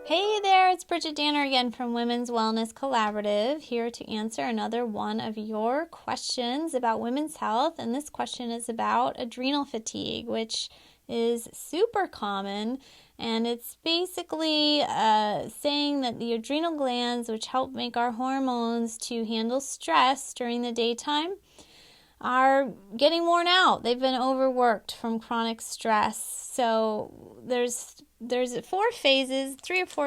Hey there, it's Bridget Danner again from Women's Wellness Collaborative, here to answer another one of your questions about women's health. And this question is about adrenal fatigue, which is super common. And it's basically saying that the adrenal glands, which help make our hormones to handle stress during the daytime, are getting worn out. They've been overworked from chronic stress. So there's 3 or 4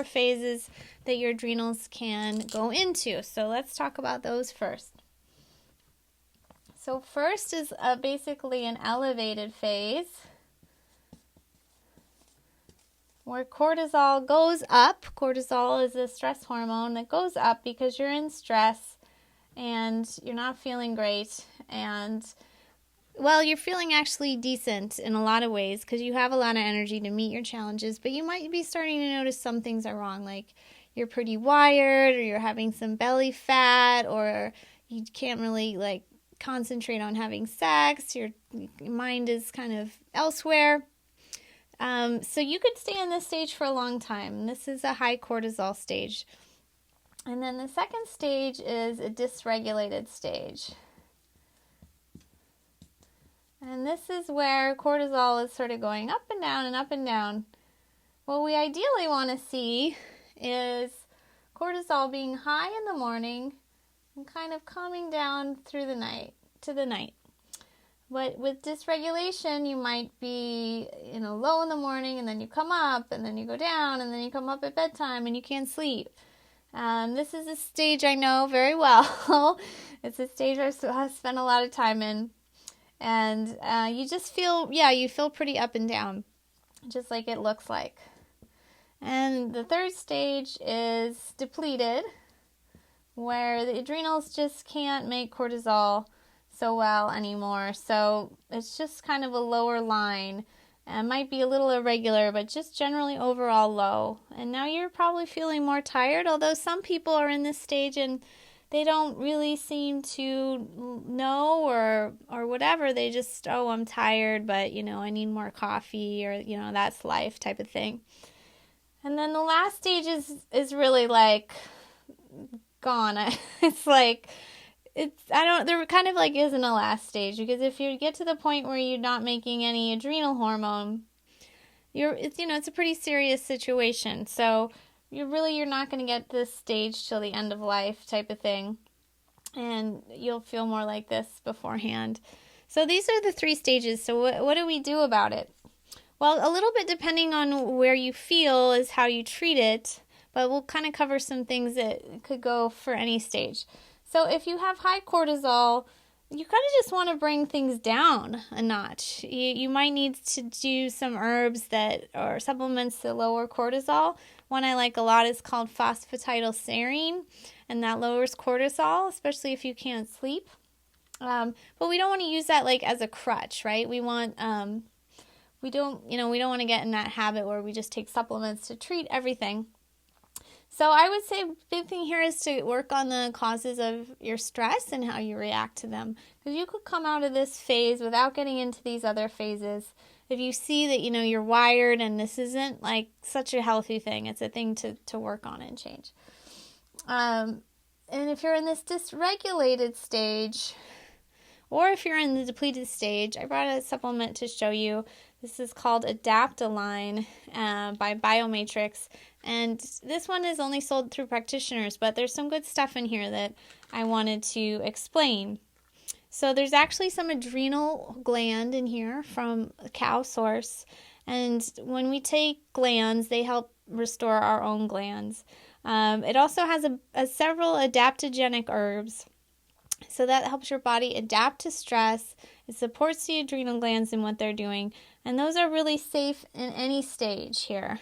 phases that your adrenals can go into. So let's talk about those first. So first is basically an elevated phase where cortisol goes up. Cortisol is a stress hormone that goes up because you're in stress and you're not feeling great, and well, you're feeling actually decent in a lot of ways because you have a lot of energy to meet your challenges, but you might be starting to notice some things are wrong, like you're pretty wired, or you're having some belly fat, or you can't really concentrate on having sex, your mind is kind of elsewhere. So you could stay in this stage for a long time. This is a high cortisol stage. And then the second stage is a dysregulated stage. And this is where cortisol is sort of going up and down and up and down. What we ideally want to see is cortisol being high in the morning and kind of calming down through the night to the night. But with dysregulation, you might be, low in the morning, and then you come up, and then you go down, and then you come up at bedtime, and you can't sleep. This is a stage I know very well. It's a stage I've spent a lot of time in. And you just feel pretty up and down, just like it looks like. And the third stage is depleted, where the adrenals just can't make cortisol so well anymore. So it's just kind of a lower line. It might be a little irregular, but just generally overall low. And now you're probably feeling more tired, although some people are in this stage and they don't really seem to know or whatever. They just, I'm tired, but, I need more coffee, or, that's life type of thing. And then the last stage is really gone. There kind of isn't a last stage, because if you get to the point where you're not making any adrenal hormone, it's a pretty serious situation. So you're not going to get this stage till the end of life type of thing, and you'll feel more like this beforehand. So these are the 3 stages. So what do we do about it? Well, a little bit depending on where you feel is how you treat it, but we'll kind of cover some things that could go for any stage. So if you have high cortisol, you kind of just want to bring things down a notch. You might need to do some herbs or supplements that lower cortisol. One I like a lot is called phosphatidylserine, and that lowers cortisol, especially if you can't sleep. But we don't want to use that as a crutch, right? We don't want to get in that habit where we just take supplements to treat everything. So I would say the big thing here is to work on the causes of your stress and how you react to them. Because you could come out of this phase without getting into these other phases. If you see that, you're wired and this isn't such a healthy thing, it's a thing to work on and change. And if you're in this dysregulated stage, or if you're in the depleted stage, I brought a supplement to show you. This is called Adaptalign by Biomatrix. And this one is only sold through practitioners, but there's some good stuff in here that I wanted to explain. So there's actually some adrenal gland in here from a cow source. And when we take glands, they help restore our own glands. It also has several adaptogenic herbs. So that helps your body adapt to stress. It supports the adrenal glands in what they're doing. And those are really safe in any stage here.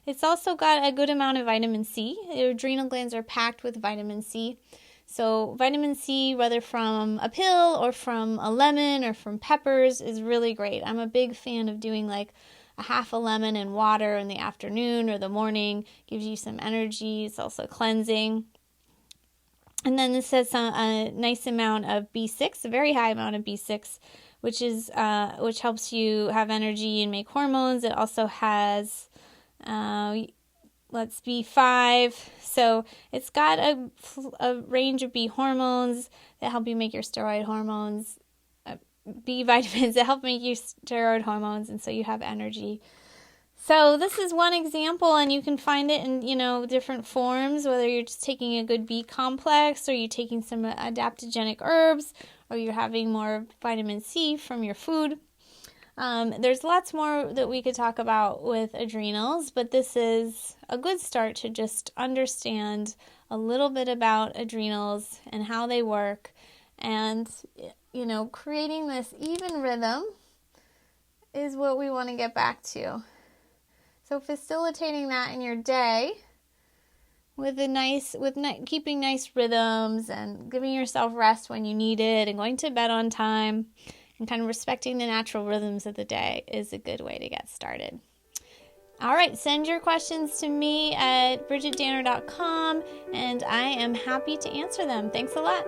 It's also got a good amount of vitamin C. Your adrenal glands are packed with vitamin C. So vitamin C, whether from a pill or from a lemon or from peppers, is really great. I'm a big fan of doing a half a lemon in water in the afternoon or the morning. Gives you some energy. It's also cleansing. And then this has a nice amount of B6, a very high amount of B6, which helps you have energy and make hormones. It also has let's B5. So it's got a range of B hormones that help you make your steroid hormones, B vitamins that help make you steroid hormones, and so you have energy. So this is one example, and you can find it in, different forms, whether you're just taking a good B complex, or you're taking some adaptogenic herbs, or you're having more vitamin C from your food. There's lots more that we could talk about with adrenals, but this is a good start to just understand a little bit about adrenals and how they work. And, creating this even rhythm is what we want to get back to. So facilitating that in your day with keeping nice rhythms and giving yourself rest when you need it and going to bed on time and kind of respecting the natural rhythms of the day is a good way to get started. All right, send your questions to me at bridgetdanner.com, and I am happy to answer them. Thanks a lot.